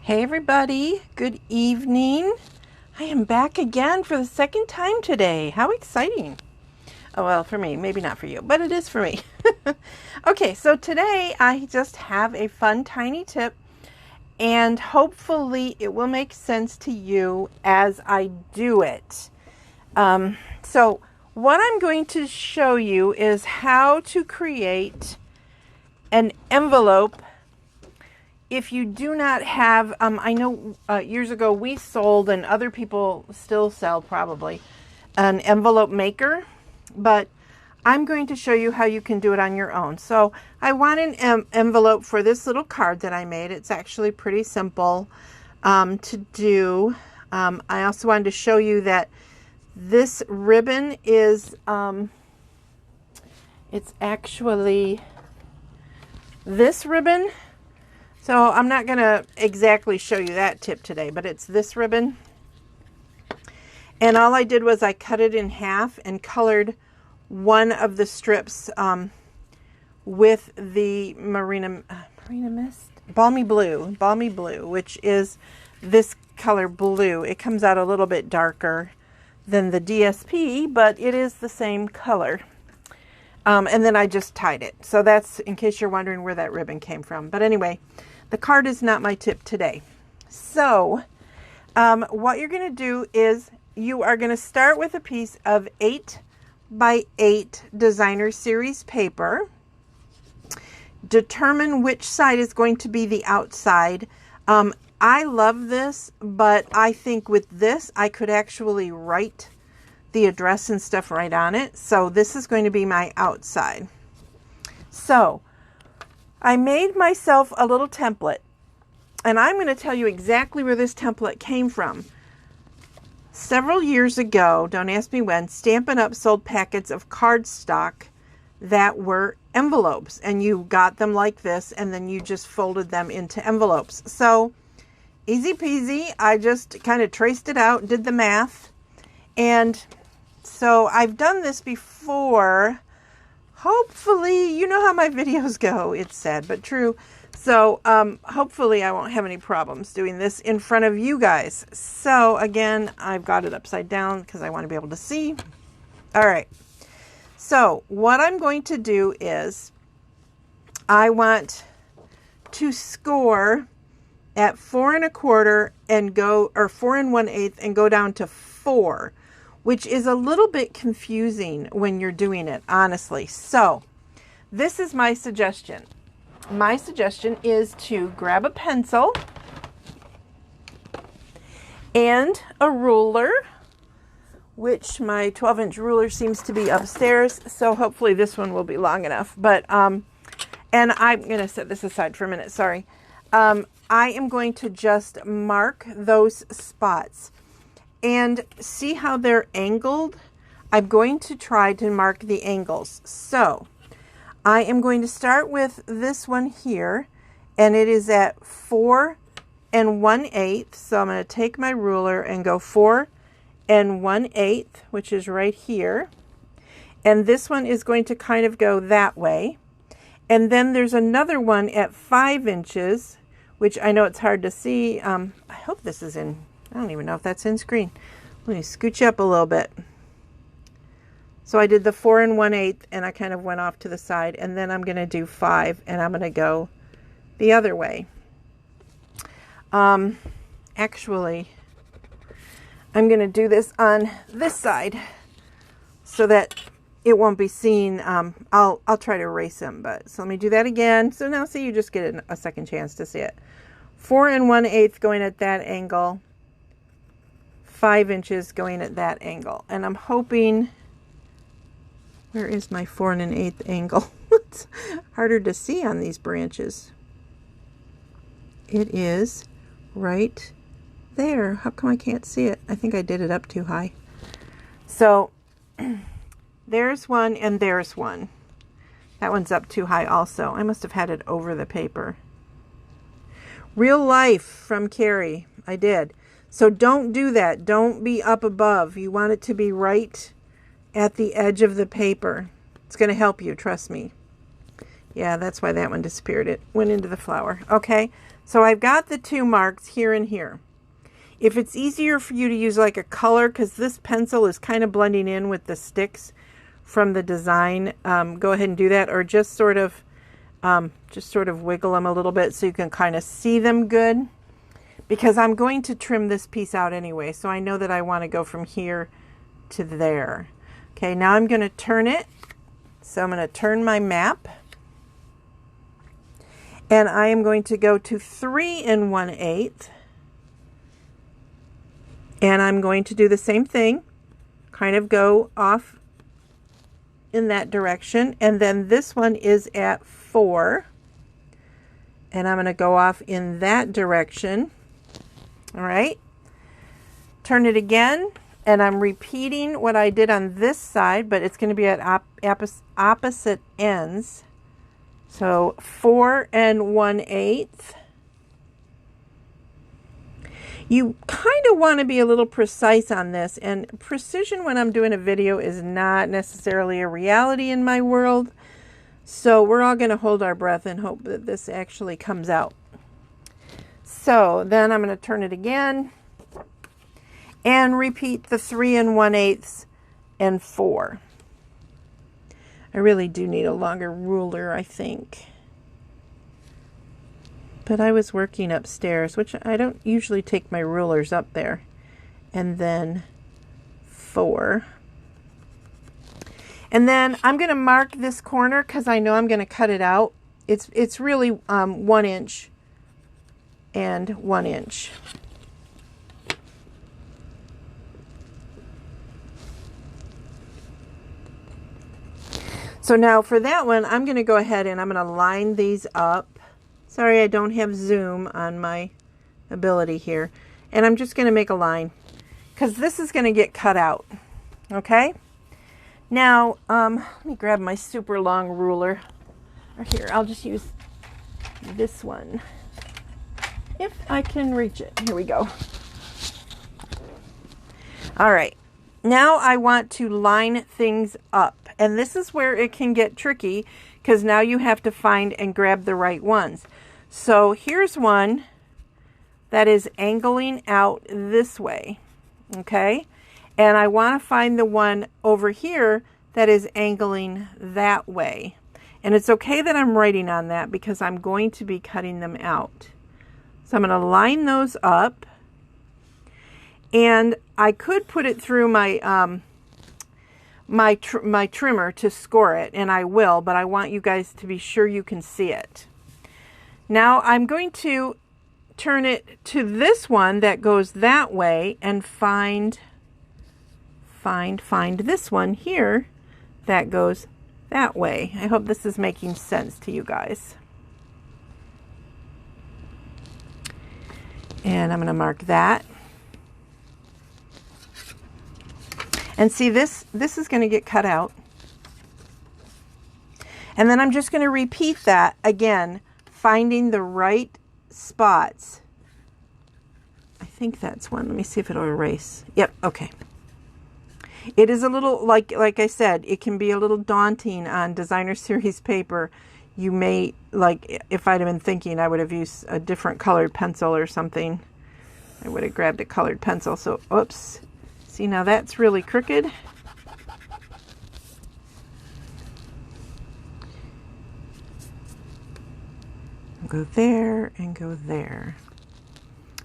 Hey everybody, good evening. I am back again for the second time today. How exciting. Oh, well, for me, maybe not for you, but it is for me. Okay, so today I just have a fun tiny tip, and hopefully it will make sense to you as I do it. So what I'm going to show you is how to create an envelope. If you do not have, I know years ago we sold, and other people still sell probably, an envelope maker, but I'm going to show you how you can do it on your own. So I want an envelope for this little card that I made. It's actually pretty simple to do. I also wanted to show you that this ribbon is, it's actually this ribbon. So I'm not going to exactly show you that tip today, but it's this ribbon. And all I did was I cut it in half and colored one of the strips with the Balmy Blue, which is this color blue. It comes out a little bit darker than the DSP, but it is the same color. And then I just tied it. So that's in case you're wondering where that ribbon came from. But anyway, the card is not my tip today. So what you're going to do is you are going to start with a piece of 8x8 designer series paper. Determine which side is going to be the outside. I love this, but I think with this I could actually write the address and stuff right on it. So this is going to be my outside. So I made myself a little template, and I'm going to tell you exactly where this template came from. Several years ago, don't ask me when, Stampin' Up! Sold packets of cardstock that were envelopes, and you got them like this, and then you just folded them into envelopes. So easy peasy, I just kind of traced it out, did the math, and so I've done this before. Hopefully, you know how my videos go. It's sad but true. So hopefully I won't have any problems doing this in front of you guys. So again, I've got it upside down because I want to be able to see. All right. So what I'm going to do is I want to score at 4 1/4 and go, or 4 1/8 and go down to 4. Which is a little bit confusing when you're doing it, honestly. So this is my suggestion. My suggestion is to grab a pencil and a ruler, which my 12-inch ruler seems to be upstairs. So hopefully this one will be long enough. But, and I'm going to set this aside for a minute. Sorry. I am going to just mark those spots. And see how they're angled? I'm going to try to mark the angles. So I am going to start with this one here, and it is at 4 1/8. So I'm going to take my ruler and go 4 1/8, which is right here. And this one is going to kind of go that way. And then there's another one at 5 inches, which I know it's hard to see. I hope this is in, I don't even know if that's in screen. Let me scooch up a little bit. So I did the 4 1/8 and I kind of went off to the side, and then I'm going to do 5 and I'm going to go the other way. Actually, I'm going to do this on this side so that it won't be seen. I'll try to erase them, but so let me do that again. So now see, you just get a second chance to see it. 4 1/8 going at that angle, 5 inches going at that angle. And I'm hoping, where is my 4 1/8 angle? It's harder to see on these branches. It is right there. How come I can't see it? I think I did it up too high. So there's one and there's one. That one's up too high also. I must have had it over the paper. Real life from Carrie. I did. So don't do that. Don't be up above. You want it to be right at the edge of the paper. It's going to help you, trust me. Yeah, that's why that one disappeared. It went into the flower. Okay, so I've got the 2 marks here and here. If it's easier for you to use like a color, because this pencil is kind of blending in with the sticks from the design, go ahead and do that, or just sort of wiggle them a little bit so you can kind of see them good, because I'm going to trim this piece out anyway, so I know that I want to go from here to there. Okay, now I'm going to turn it. So I'm going to turn my map, and I am going to go to 3 1/8, and I'm going to do the same thing, kind of go off in that direction, and then this one is at 4, and I'm going to go off in that direction. All right, turn it again, and I'm repeating what I did on this side, but it's going to be at opposite ends. So 4 1/8. You kind of want to be a little precise on this, and precision when I'm doing a video is not necessarily a reality in my world. So we're all going to hold our breath and hope that this actually comes out. So then I'm going to turn it again and repeat the 3 1/8 and 4. I really do need a longer ruler, I think. But I was working upstairs, which I don't usually take my rulers up there. And then 4. And then I'm going to mark this corner because I know I'm going to cut it out. It's really 1 inch and 1 inch. So now for that one, I'm going to go ahead and I'm going to line these up. Sorry, I don't have zoom on my ability here. And I'm just going to make a line because this is going to get cut out. Okay? Now, let me grab my super long ruler. Or here, I'll just use this one. If I can reach it. Here we go. All right. Now I want to line things up. And this is where it can get tricky because now you have to find and grab the right ones. So here's one that is angling out this way. Okay? And I want to find the one over here that is angling that way. And it's okay that I'm writing on that because I'm going to be cutting them out. So I'm going to line those up. And I could put it through my my trimmer to score it, and I will, but I want you guys to be sure you can see it. Now I'm going to turn it to this one that goes that way and find this one here that goes that way. I hope this is making sense to you guys. And I'm going to mark that. And see, this is going to get cut out. And then I'm just going to repeat that again, finding the right spots. I think that's one. Let me see if it'll erase. Yep, okay. It is a little, like I said, it can be a little daunting on designer series paper. You may, like, if I'd have been thinking, I would have used a different colored pencil or something. I would have grabbed a colored pencil. So, oops. See, now that's really crooked. Go there and go there.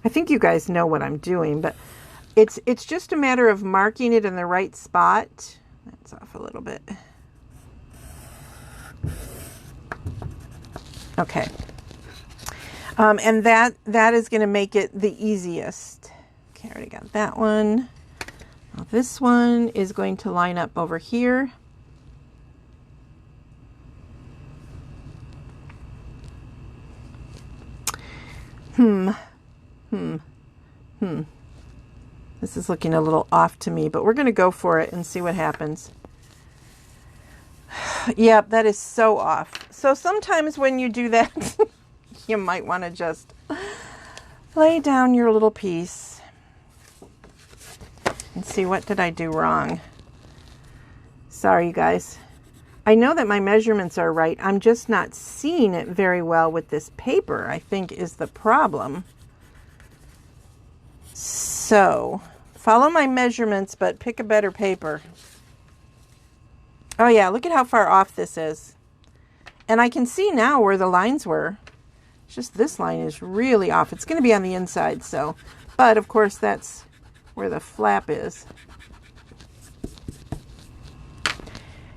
I think you guys know what I'm doing, but it's just a matter of marking it in the right spot. That's off a little bit. Okay. And that is going to make it the easiest. Okay, I already got that one. Now this one is going to line up over here. This is looking a little off to me, but we're going to go for it and see what happens. Yep, that is so off. So sometimes when you do that, you might want to just lay down your little piece and see, what did I do wrong? Sorry, you guys. I know that my measurements are right. I'm just not seeing it very well with this paper, I think is the problem. So, follow my measurements, but pick a better paper. Oh yeah, look at how far off this is. And I can see now where the lines were. It's just this line is really off. It's going to be on the inside, so. But, of course, that's where the flap is.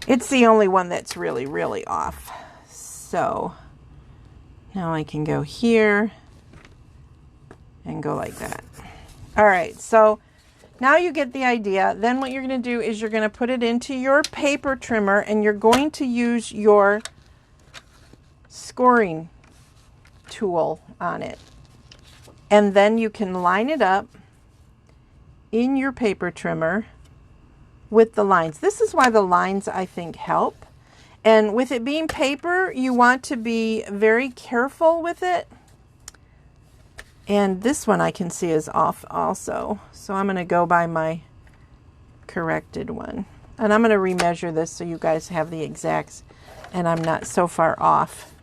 It's the only one that's really, really off. So, now I can go here and go like that. All right, so now you get the idea. Then what you're going to do is you're going to put it into your paper trimmer, and you're going to use your scoring tool on it. And then you can line it up in your paper trimmer with the lines. This is why the lines, I think, help. And with it being paper, you want to be very careful with it. And this one I can see is off also. So I'm going to go by my corrected one. And I'm going to remeasure this so you guys have the exacts and I'm not so far off.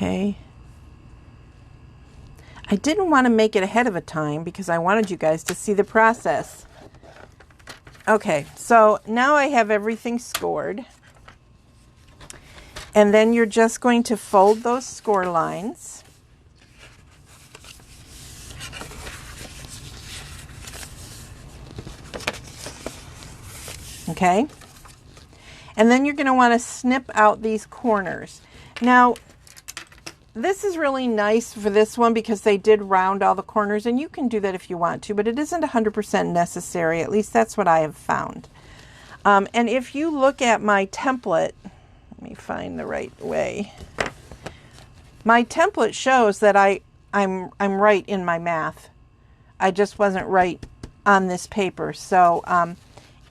Okay. I didn't want to make it ahead of a time because I wanted you guys to see the process. Okay, so now I have everything scored. And then you're just going to fold those score lines. Okay. And then you're going to want to snip out these corners. Now, this is really nice for this one because they did round all the corners, and you can do that if you want to, but it isn't 100% necessary. At least that's what I have found. And if you look at my template, let me find the right way. My template shows that I'm right in my math. I just wasn't right on this paper. So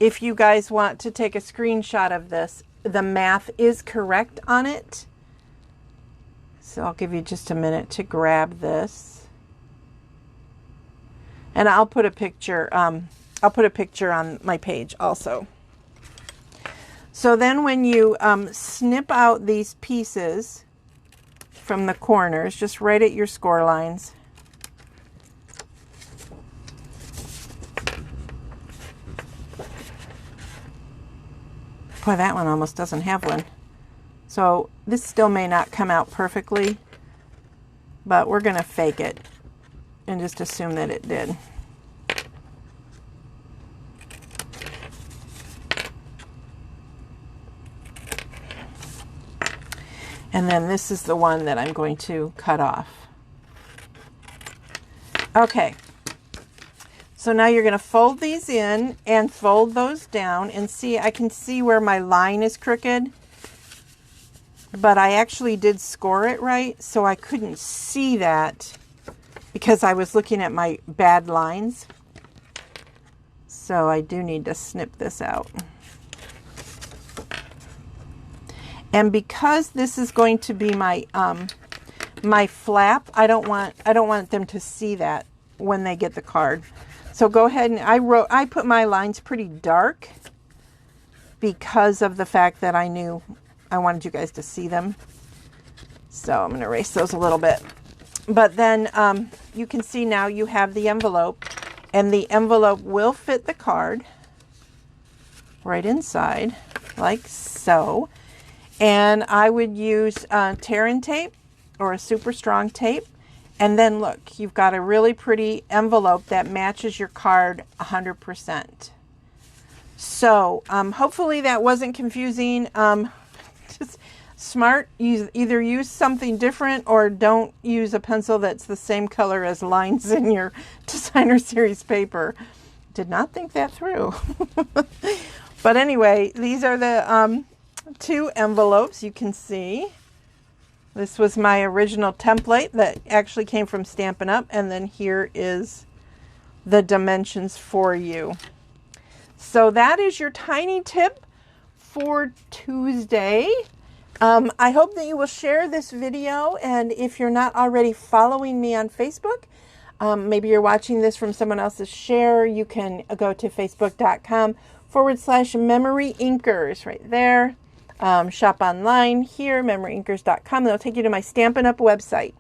if you guys want to take a screenshot of this, the math is correct on it. So I'll give you just a minute to grab this. And I'll put a picture on my page also. So then when you snip out these pieces from the corners, just right at your score lines. Boy, that one almost doesn't have one. So this still may not come out perfectly, but we're going to fake it and just assume that it did. And then this is the one that I'm going to cut off. Okay. So now you're going to fold these in and fold those down, and see, I can see where my line is crooked. But I actually did score it right, so I couldn't see that because I was looking at my bad lines. So I do need to snip this out. And because this is going to be my my flap, I don't want them to see that when they get the card. So go ahead and I put my lines pretty dark because of the fact that I knew I wanted you guys to see them. So I'm going to erase those a little bit. But then you can see now you have the envelope, and the envelope will fit the card right inside, like so. And I would use tear-in tape or a super strong tape. And then look, you've got a really pretty envelope that matches your card 100%. So hopefully that wasn't confusing. Just smart. Either use something different or don't use a pencil that's the same color as lines in your designer series paper. Did not think that through. But anyway, these are the two envelopes you can see. This was my original template that actually came from Stampin' Up! And then here is the dimensions for you. So that is your tiny tip for Tuesday. I hope that you will share this video, and if you're not already following me on Facebook, maybe you're watching this from someone else's share, you can go to facebook.com/Memory Inkers right there. Shop online here, memoryinkers.com. That'll take you to my Stampin' Up! Website.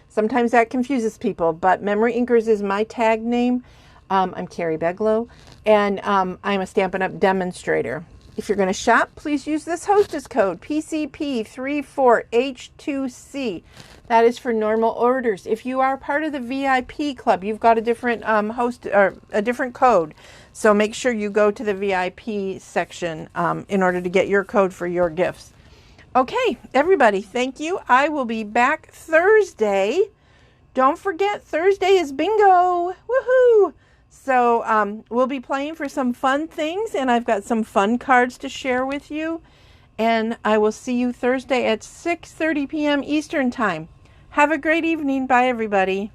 Sometimes that confuses people, but Memory Inkers is my tag name. I'm Carrie Beglow, and I'm a Stampin' Up! Demonstrator. If you're going to shop, please use this hostess code, PCP34H2C. That is for normal orders. If you are part of the VIP club, you've got a different host or a different code. So make sure you go to the VIP section in order to get your code for your gifts. Okay, everybody, thank you. I will be back Thursday. Don't forget, Thursday is bingo. Woohoo! So we'll be playing for some fun things, and I've got some fun cards to share with you. And I will see you Thursday at 6:30 p.m. Eastern Time. Have a great evening. Bye, everybody.